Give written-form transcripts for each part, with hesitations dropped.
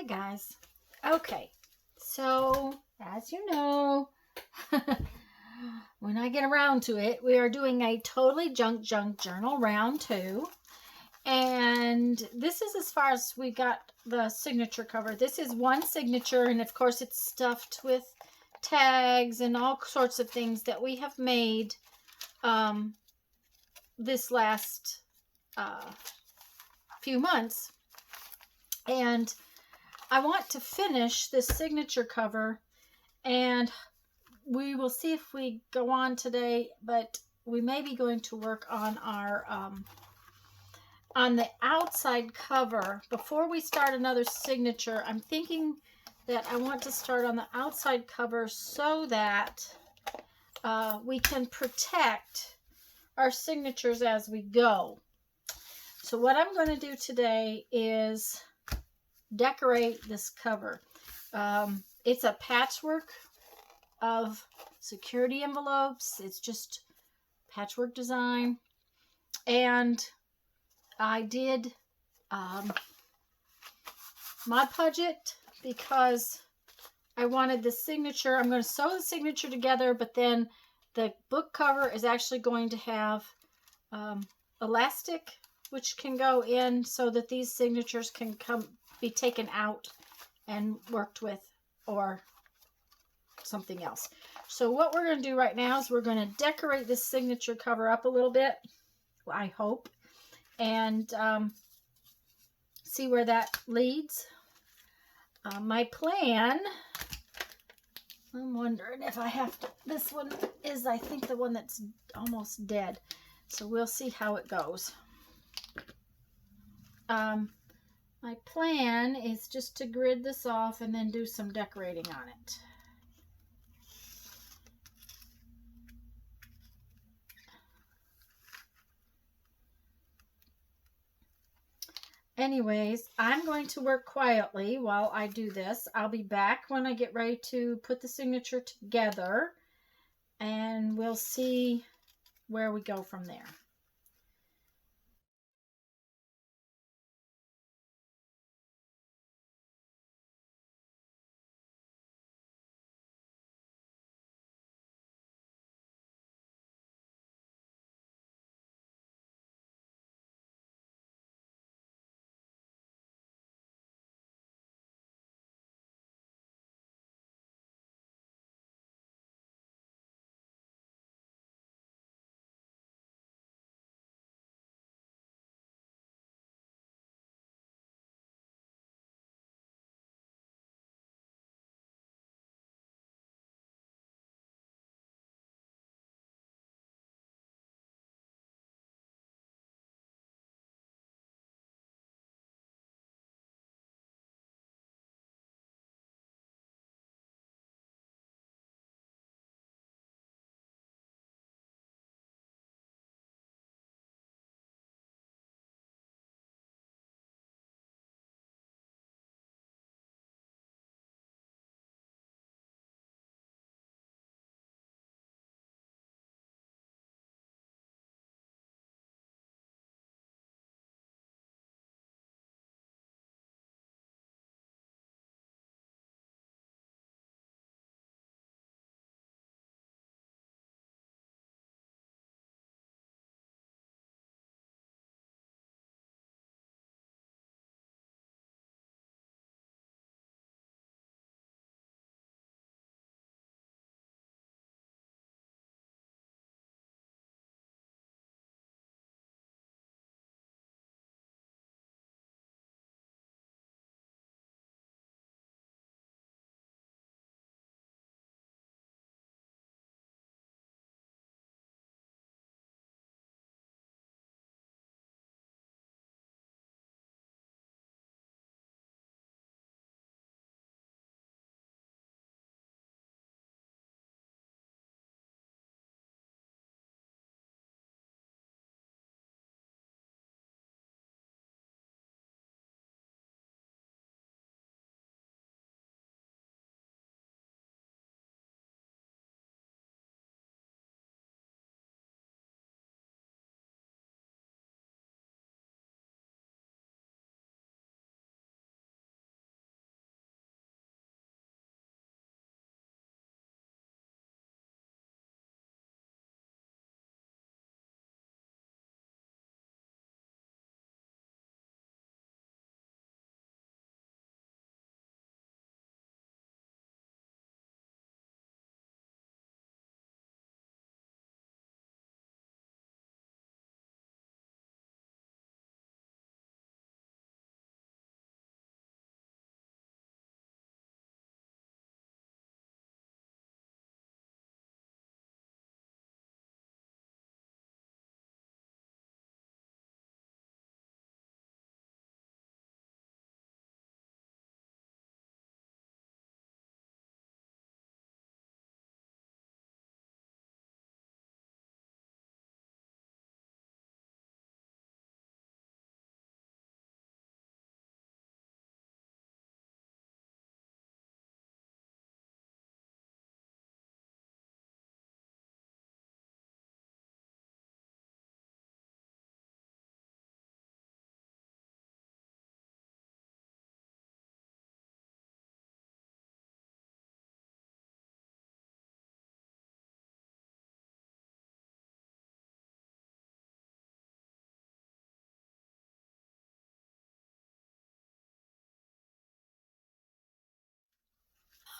Hi guys. Okay, so as you know, when I get around to it, we are doing a totally junk journal round 2. And this is as far as we got the signature cover. This is one signature, and of course it's stuffed with tags and all sorts of things that we have made this last few months. And I want to finish this signature cover, and we will see if we go on today, but we may be going to work on our on the outside cover. Before we start another signature, I'm thinking that I want to start on the outside cover so that we can protect our signatures as we go. So what I'm going to do today is decorate this cover. It's a patchwork of security envelopes. It's just patchwork design, and I did Mod Podge it because I wanted the signature. I'm going to sew the signature together, but then the book cover is actually going to have elastic which can go in so that these signatures can be taken out and worked with, or something else. So what we're going to do right now is we're going to decorate this signature cover up a little bit, I hope, and see where that leads. My plan, I'm wondering if I have to, this one is, I think, the one that's almost dead, so we'll see how it goes. My plan is just to grid this off and then do some decorating on it. Anyways, I'm going to work quietly while I do this. I'll be back when I get ready to put the signature together, and we'll see where we go from there.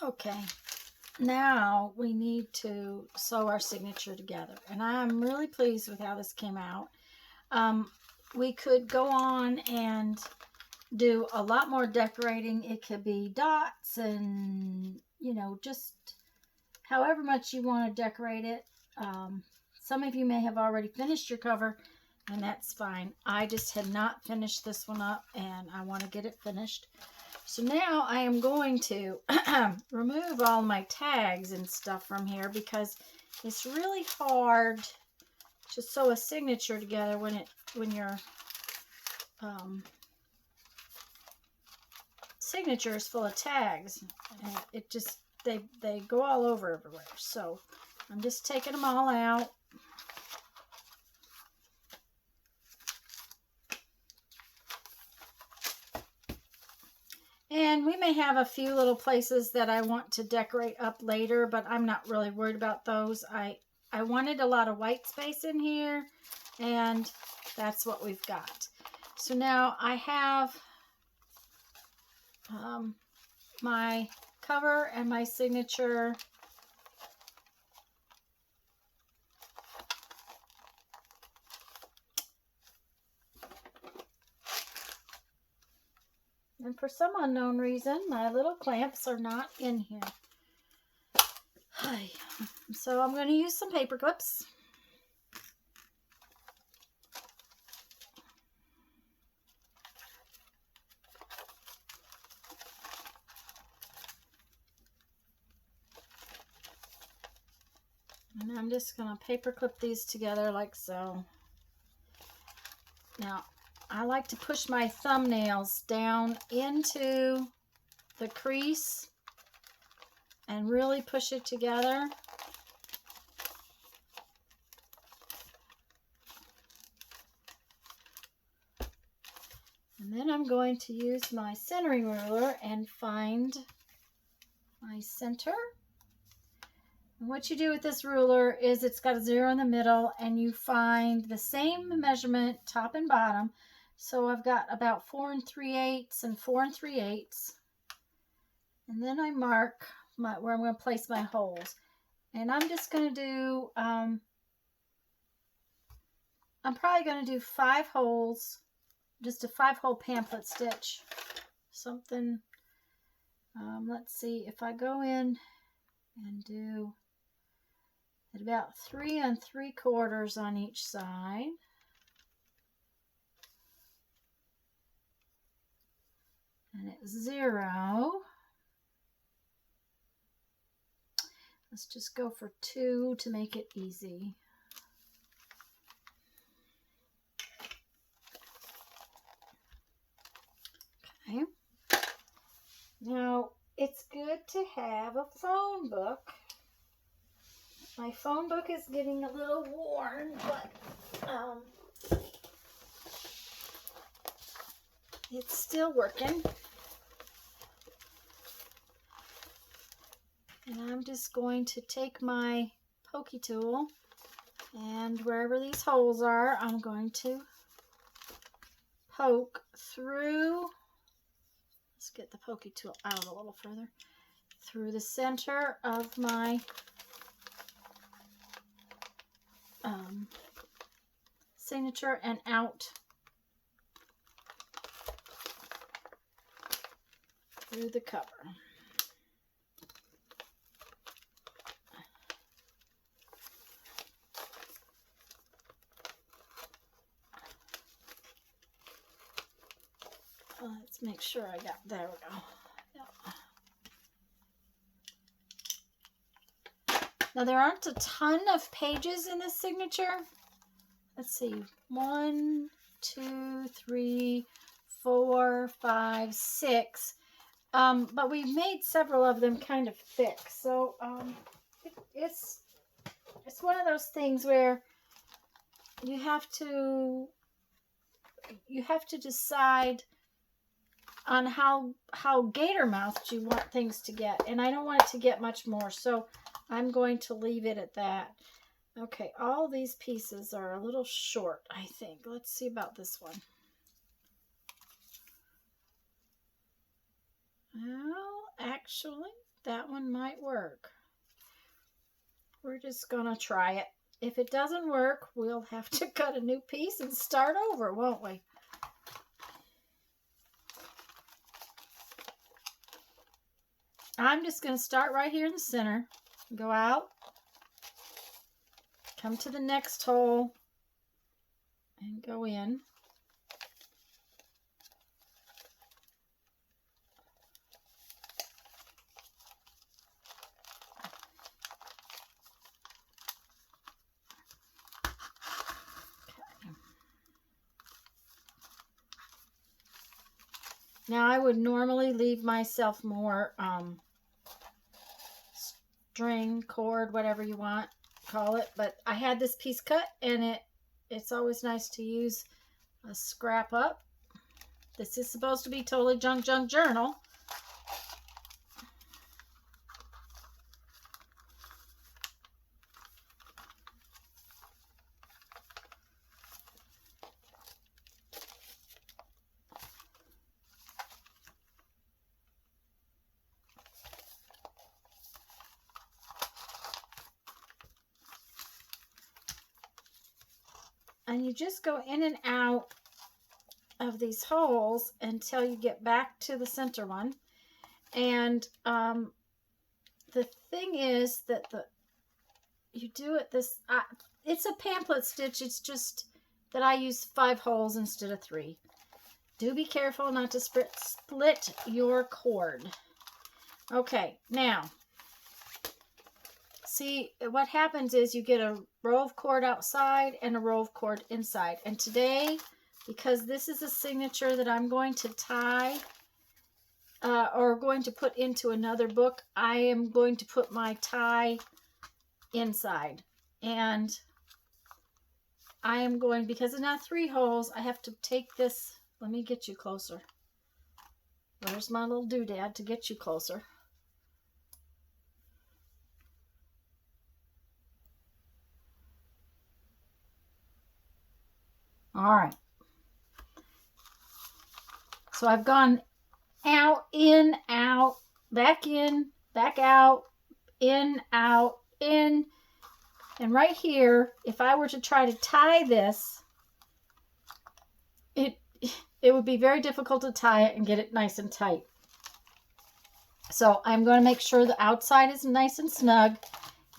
Okay, now we need to sew our signature together, and I'm really pleased with how this came out. We could go on and do a lot more decorating. It could be dots and, you know, just however much you want to decorate it. Some of you may have already finished your cover, and that's fine. I just had not finished this one up, and I want to get it finished. So now I am going to remove all my tags and stuff from here, because it's really hard to sew a signature together when your signature is full of tags. And it just they go all over everywhere. So I'm just taking them all out. And we may have a few little places that I want to decorate up later, but I'm not really worried about those. I wanted a lot of white space in here, and that's what we've got. So now I have my cover and my signature. And for some unknown reason, my little clamps are not in here. So I'm going to use some paper clips. And I'm just going to paper clip these together like so. Now, I like to push my thumbnails down into the crease and really push it together. And then I'm going to use my centering ruler and find my center. And what you do with this ruler is it's got a 0 in the middle, and you find the same measurement top and bottom. So I've got about 4 3/8 and 4 3/8. And then I mark where I'm going to place my holes. And I'm just going to do, I'm probably going to do 5 holes, just a 5-hole pamphlet stitch. Something, let's see, if I go in and do at about 3 3/4 on each side. And it's 0. Let's just go for 2 to make it easy. Okay. Now, it's good to have a phone book. My phone book is getting a little worn, but it's still working. And I'm just going to take my pokey tool, and wherever these holes are, I'm going to poke through. Let's get the pokey tool out a little further. Through the center of my signature and out through the cover. Let's make sure I got, there we go. Yep. Now there aren't a ton of pages in this signature. Let's see, 1, 2, 3, 4, 5, 6. But we've made several of them kind of thick. So it's one of those things where you have to decide on how gator mouthed you want things to get, and I don't want it to get much more, so I'm going to leave it at that. Okay, all these pieces are a little short, I think. Let's see about this one. Well, actually, that one might work. We're just gonna try it. If it doesn't work, we'll have to cut a new piece and start over, won't we? I'm just going to start right here in the center, go out, come to the next hole, and go in. Now I would normally leave myself more string, cord, whatever you want, call it. But I had this piece cut, and it's always nice to use a scrap up. This is supposed to be totally junk journal. And you just go in and out of these holes until you get back to the center one. And the thing is that you do it this, it's a pamphlet stitch. It's just that I use 5 holes instead of 3. Do be careful not to split your cord. Okay, now, see, what happens is you get a row of cord outside and a row of cord inside. And today, because this is a signature that I'm going to tie or going to put into another book, I am going to put my tie inside. And I am going, because it's now 3 holes, I have to take this. Let me get you closer. Where's my little doodad to get you closer? All right. So I've gone out, in, out, back in, back out, in, out, in. And right here, if I were to try to tie this, it would be very difficult to tie it and get it nice and tight. So I'm going to make sure the outside is nice and snug.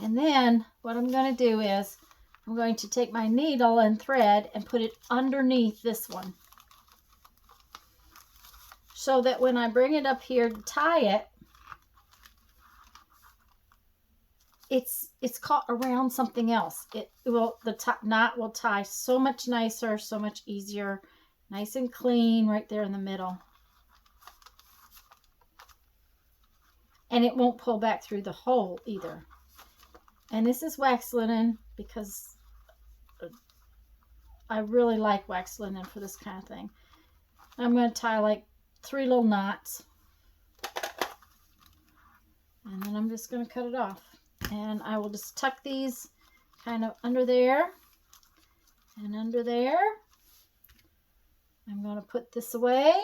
And then what I'm going to do is I'm going to take my needle and thread and put it underneath this one, so that when I bring it up here to tie it, it's caught around something else. The top knot will tie so much nicer, so much easier, nice and clean right there in the middle. And it won't pull back through the hole either. And this is wax linen because I really like wax linen for this kind of thing. I'm going to tie like 3 little knots. And then I'm just going to cut it off. And I will just tuck these kind of under there and under there. I'm going to put this away.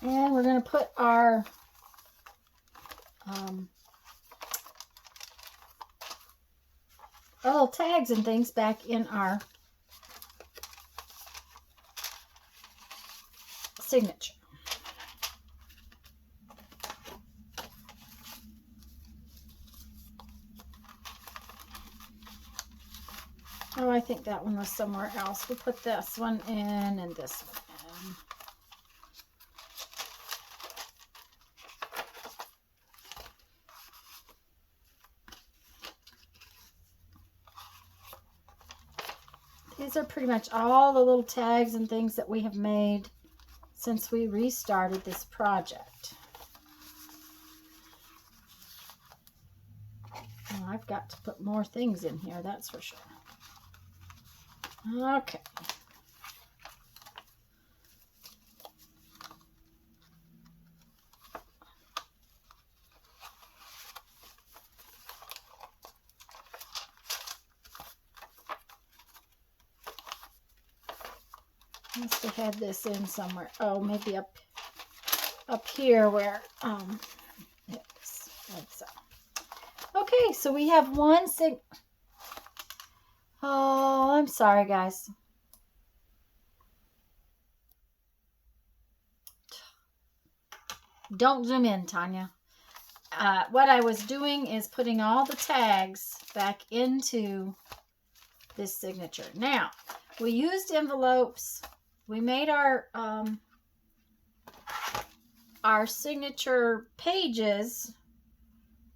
And we're going to put our little tags and things back in our signature. Oh, I think that one was somewhere else. We'll put this one in and this one in. These are pretty much all the little tags and things that we have made since we restarted this project. Well, I've got to put more things in here, that's for sure. Okay. must have had this in somewhere. Oh, maybe up here where it's like so. Okay, so we have one oh, I'm sorry, guys. Don't zoom in, Tanya. What I was doing is putting all the tags back into this signature. Now, we used envelopes. We made our signature pages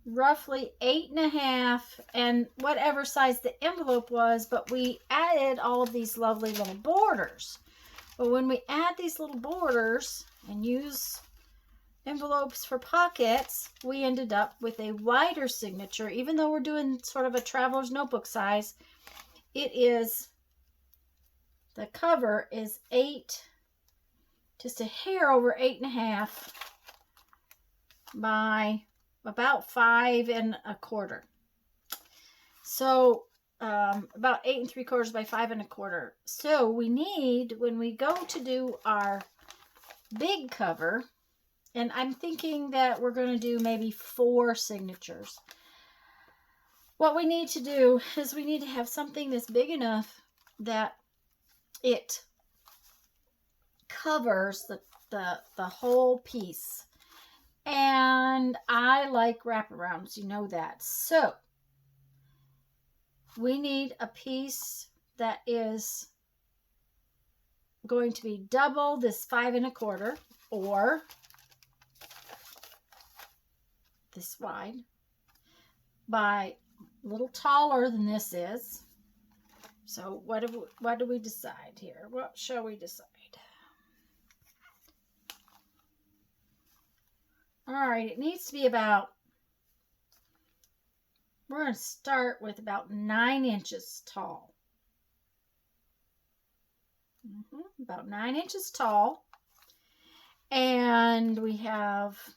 roughly 8.5 and whatever size the envelope was, but we added all of these lovely little borders. But when we add these little borders and use envelopes for pockets, we ended up with a wider signature. Even though we're doing sort of a traveler's notebook size, the cover is 8, just a hair over 8.5 by about 5 1/4. So about 8 3/4 by 5 1/4. So we need, when we go to do our big cover, and I'm thinking that we're going to do maybe 4 signatures. What we need to do is we need to have something that's big enough that it covers the whole piece. And I like wraparounds, you know that. So we need a piece that is going to be double this 5 1/4 or this wide by a little taller than this is. So what do we decide here? What shall we decide? All right, it needs to be about, we're going to start with about 9 inches tall. About 9 inches tall. And we have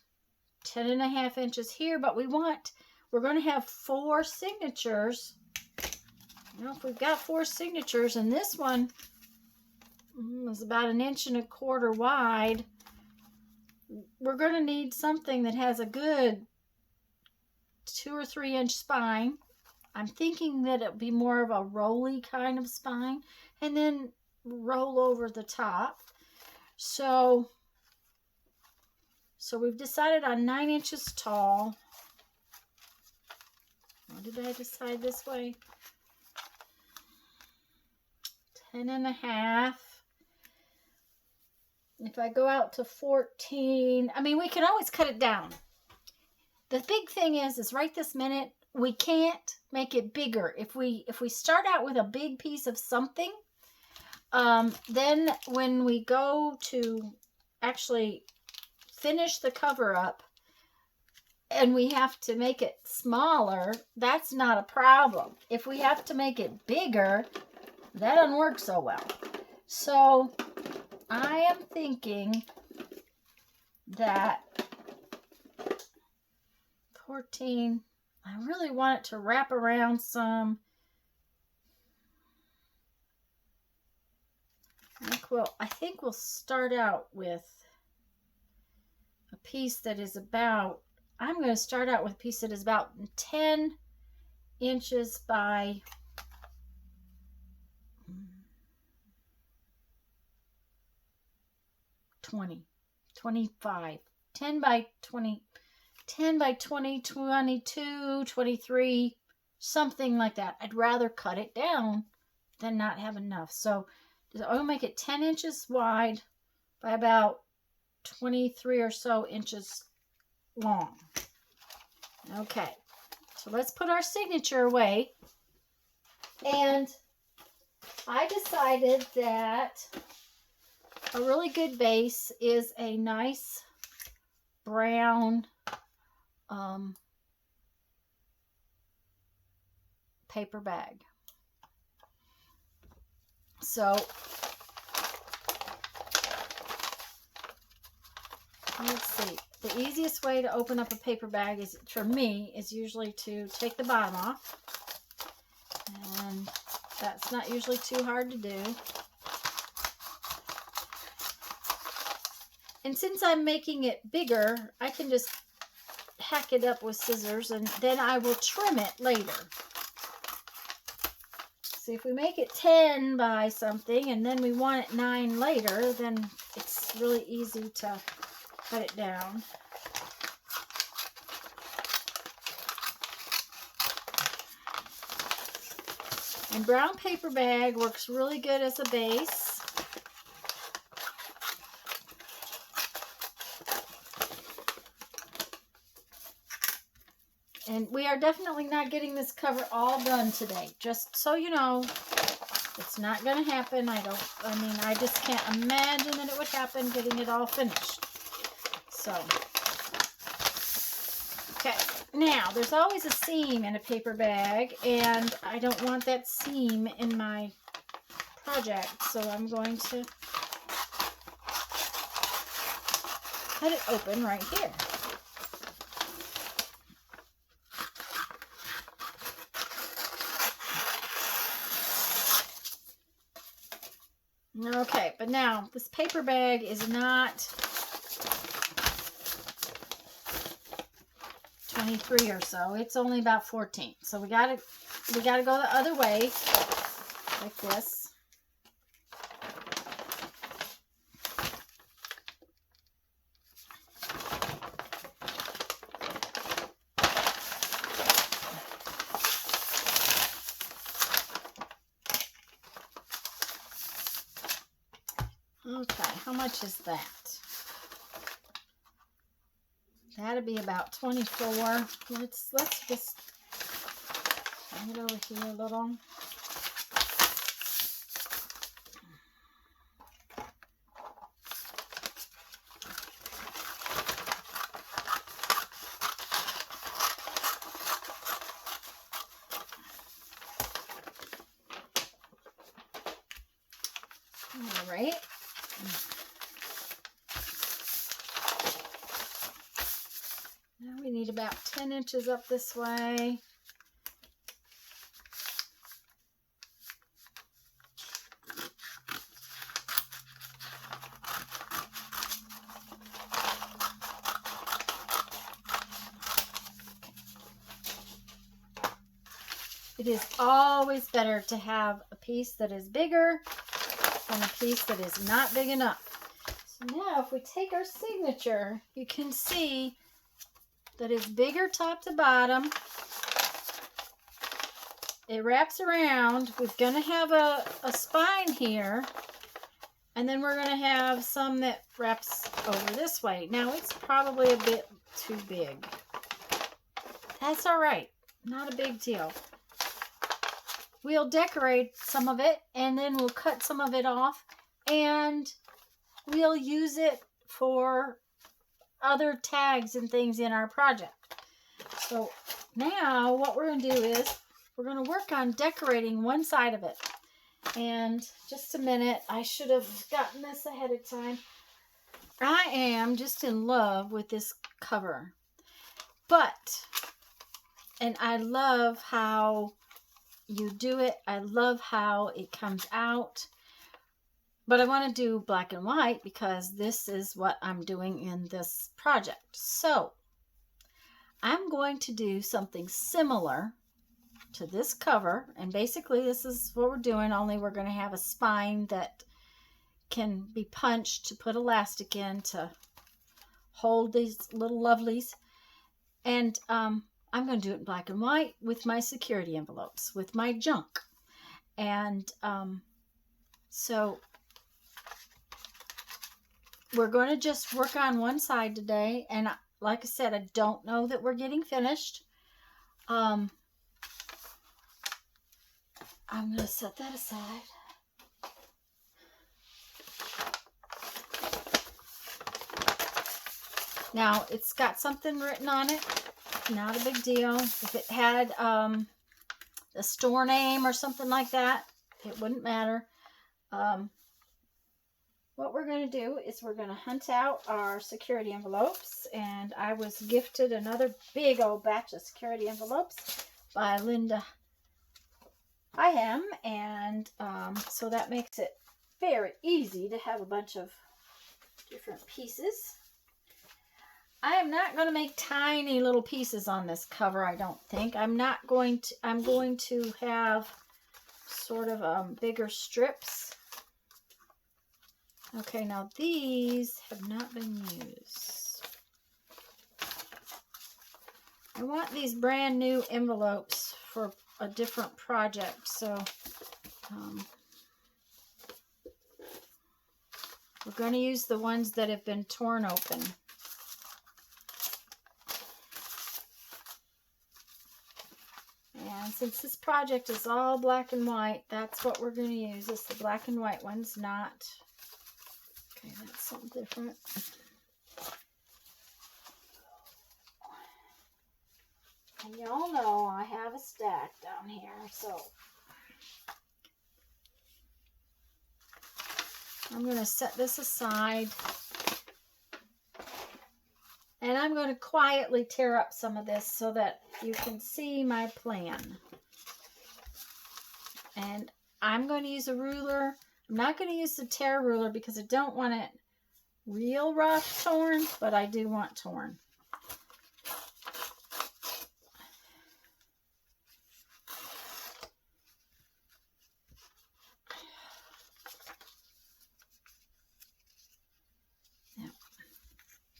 10.5 inches here, but we're going to have 4 signatures. You know, if we've got 4 signatures, and this one is about 1 1/4 inches wide, we're going to need something that has a good 2 or 3 inch spine. I'm thinking that it'll be more of a rolly kind of spine, and then roll over the top. So we've decided on 9 inches tall. What did I decide this way? 10.5. If I go out to 14, I mean, we can always cut it down. The big thing is right this minute, we can't make it bigger. If we start out with a big piece of something, then when we go to actually finish the cover up and we have to make it smaller, that's not a problem. If we have to make it bigger, that doesn't work so well. So I am thinking that 14, I really want it to wrap around some. I think we'll start out with a piece that is about, I'm going to start out with a piece that is about 10 inches by 20, 25, 10 by 20, 10 by 20, 22, 23, something like that. I'd rather cut it down than not have enough. So I'll make it 10 inches wide by about 23 or so inches long. Okay, so let's put our signature away. And I decided that a really good base is a nice brown paper bag. So let's see. The easiest way to open up a paper bag is, for me, is usually to take the bottom off. And that's not usually too hard to do. And since I'm making it bigger, I can just hack it up with scissors and then I will trim it later. So if we make it 10 by something and then we want it 9 later, then it's really easy to cut it down. And brown paper bag works really good as a base. And we are definitely not getting this cover all done today. Just so you know, it's not going to happen. I just can't imagine that it would happen getting it all finished. So, okay. Now, there's always a seam in a paper bag, and I don't want that seam in my project. So I'm going to cut it open right here. Okay, but now this paper bag is not 23 or so. It's only about 14. So we gotta go the other way, like this. Okay, how much is that? That'd be about 24. Let's just bring it over here a little. All right. Now we need about 10 inches up this way. It is always better to have a piece that is bigger than a piece that is not big enough. So now if we take our signature, you can see that it's bigger top to bottom. It wraps around. We're going to have a spine here, and then we're going to have some that wraps over this way. Now it's probably a bit too big. That's all right. Not a big deal. We'll decorate some of it, and then we'll cut some of it off, and we'll use it for other tags and things in our project. So now what we're going to do is we're going to work on decorating one side of it. And just a minute, I should have gotten this ahead of time. I am just in love with this cover. And I love how you do it. I love how it comes out. But I want to do black and white because this is what I'm doing in this project. So I'm going to do something similar to this cover. And basically this is what we're doing, only we're going to have a spine that can be punched to put elastic in to hold these little lovelies. And I'm going to do it in black and white with my security envelopes, with my junk. And so we're going to just work on one side today. And like I said, I don't know that we're getting finished. I'm going to set that aside. Now, it's got something written on it. Not a big deal. If it had a store name or something like that, it wouldn't matter. What we're going to do is we're going to hunt out our security envelopes. And I was gifted another big old batch of security envelopes by Linda And so that makes it very easy to have a bunch of different pieces. I am not going to make tiny little pieces on this cover, I don't think. I'm going to have sort of bigger strips. Okay, now these have not been used. I want these brand new envelopes for a different project, so we're going to use the ones that have been torn open. And since this project is all black and white, that's what we're going to use. Is the black and white ones, not... Okay, that's something different. And y'all know I have a stack down here, so I'm going to set this aside. And I'm going to quietly tear up some of this so that you can see my plan. And I'm going to use a ruler. I'm not going to use the tear ruler because I don't want it real rough torn, but I do want torn.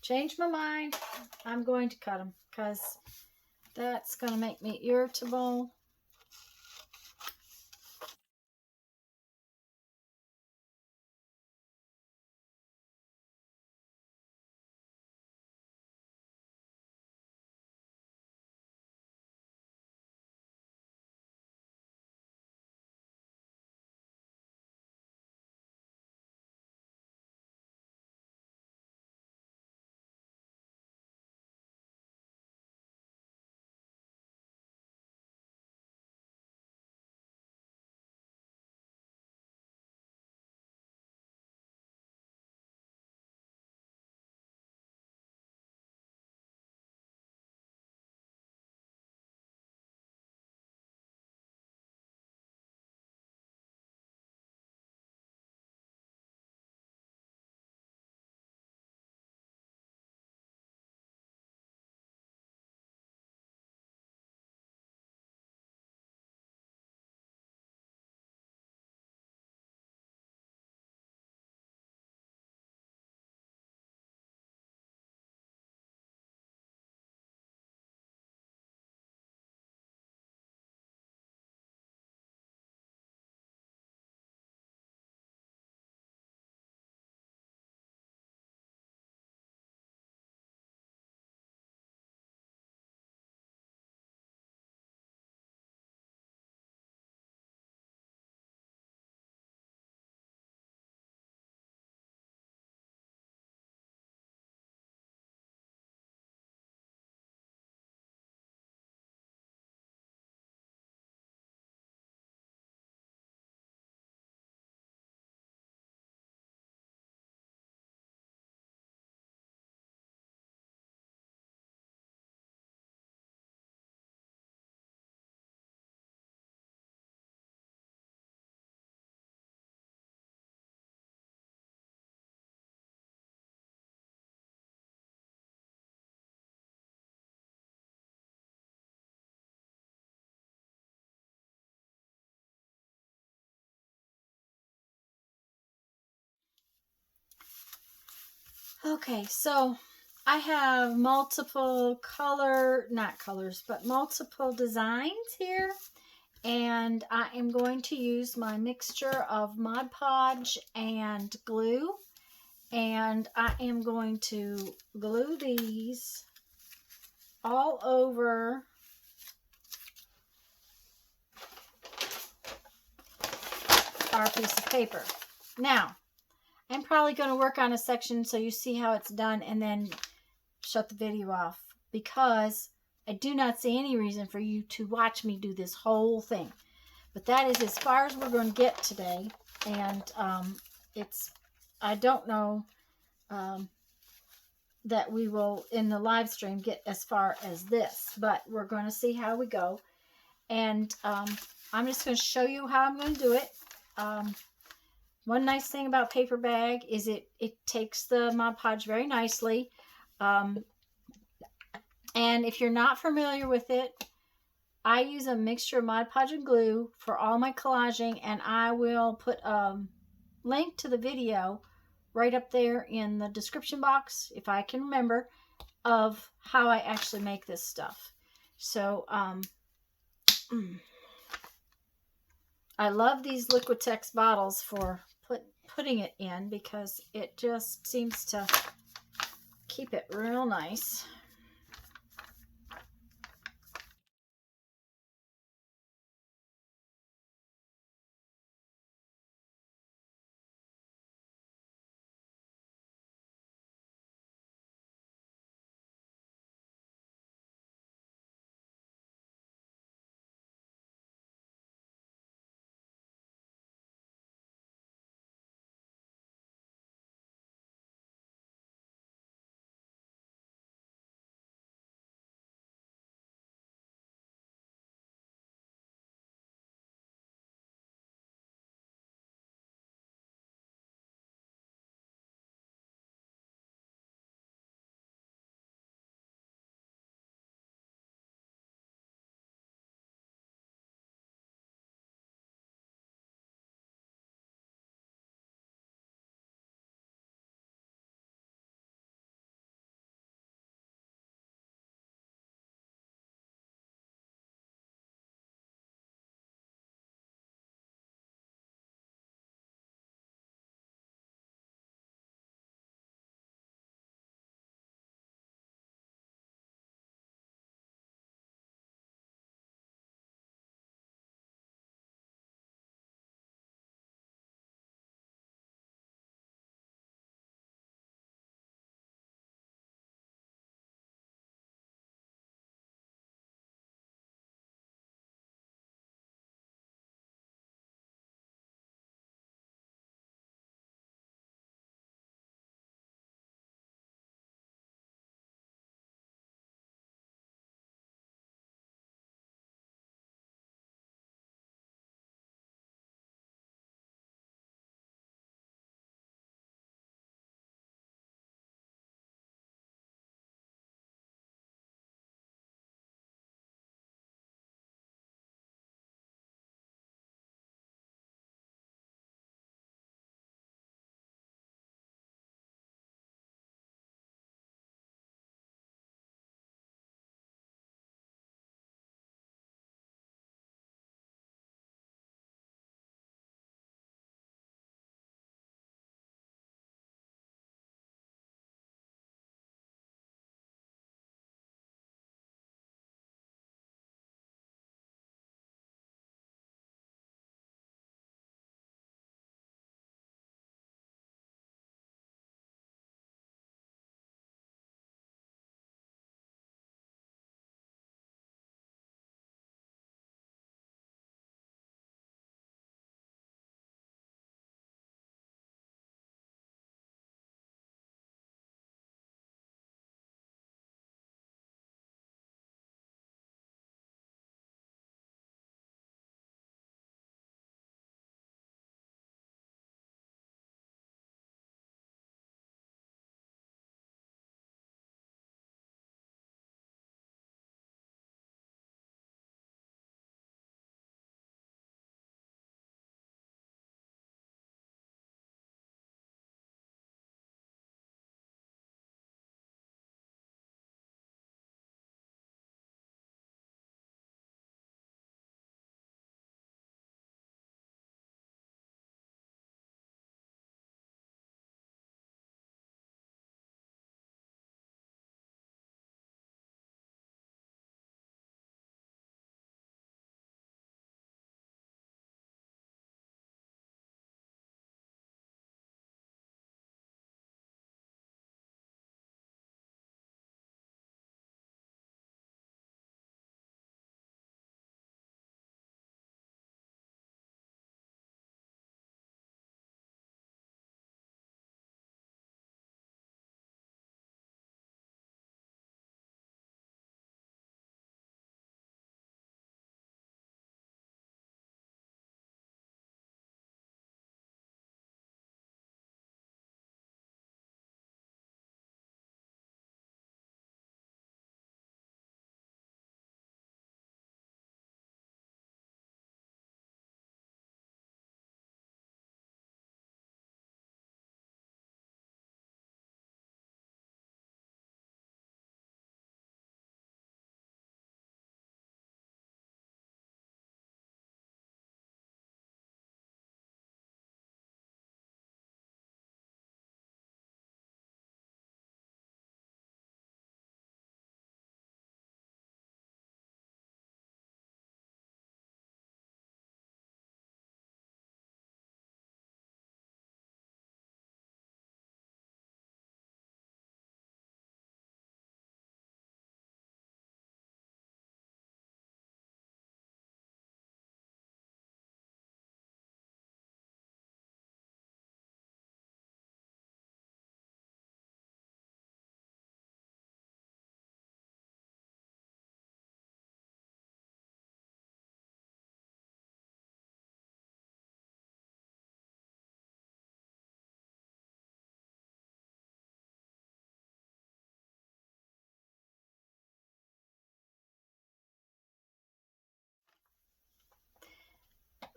Change my mind. I'm going to cut them because that's going to make me irritable. Okay, so I have multiple multiple designs here. And I am going to use my mixture of Mod Podge and glue. And I am going to glue these all over our piece of paper. Now, I'm probably going to work on a section so you see how it's done and then shut the video off, because I do not see any reason for you to watch me do this whole thing. But that is as far as we're going to get today. And I don't know that we will, in the live stream, get as far as this. But we're going to see how we go. And I'm just going to show you how I'm going to do it. One nice thing about paper bag is it takes the Mod Podge very nicely. And if you're not familiar with it, I use a mixture of Mod Podge and glue for all my collaging, and I will put a link to the video right up there in the description box, if I can remember, of how I actually make this stuff. So I love these Liquitex bottles for putting it in, because it just seems to keep it real nice.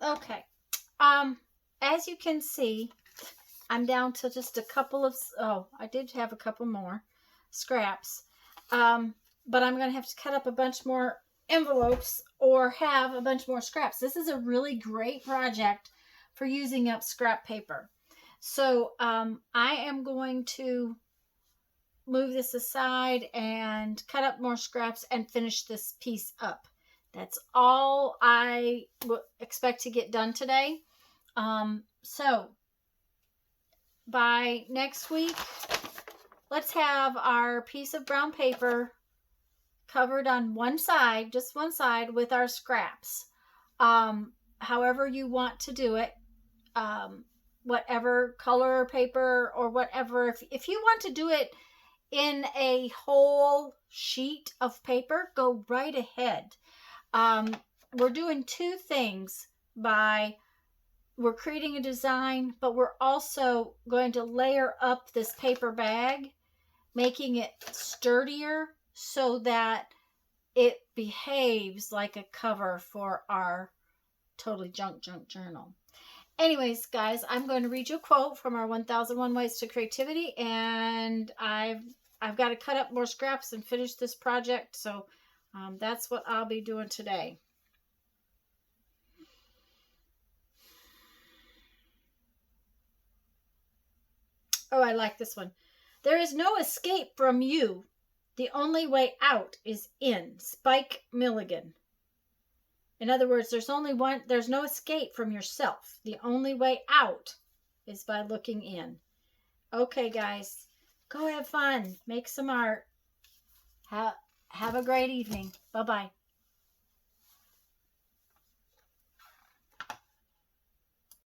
Okay. As you can see, I'm down to just a couple of, oh, I did have a couple more scraps. But I'm going to have to cut up a bunch more envelopes or have a bunch more scraps. This is a really great project for using up scrap paper. So I am going to move this aside and cut up more scraps and finish this piece up. That's all I expect to get done today. So by next week, let's have our piece of brown paper covered on one side, just one side, with our scraps. However you want to do it, whatever color paper or whatever. If you want to do it in a whole sheet of paper, go right ahead. We're doing two things. We're creating a design, but we're also going to layer up this paper bag, making it sturdier so that it behaves like a cover for our Totally Junk journal. Anyways, guys, I'm going to read you a quote from our 1001 Ways to Creativity, and I've got to cut up more scraps and finish this project, so that's what I'll be doing today. Oh, I like this one. There is no escape from you. The only way out is in. Spike Milligan. In other words, there's no escape from yourself. The only way out is by looking in. Okay, guys, go have fun. Make some art. Have a great evening. Bye-bye.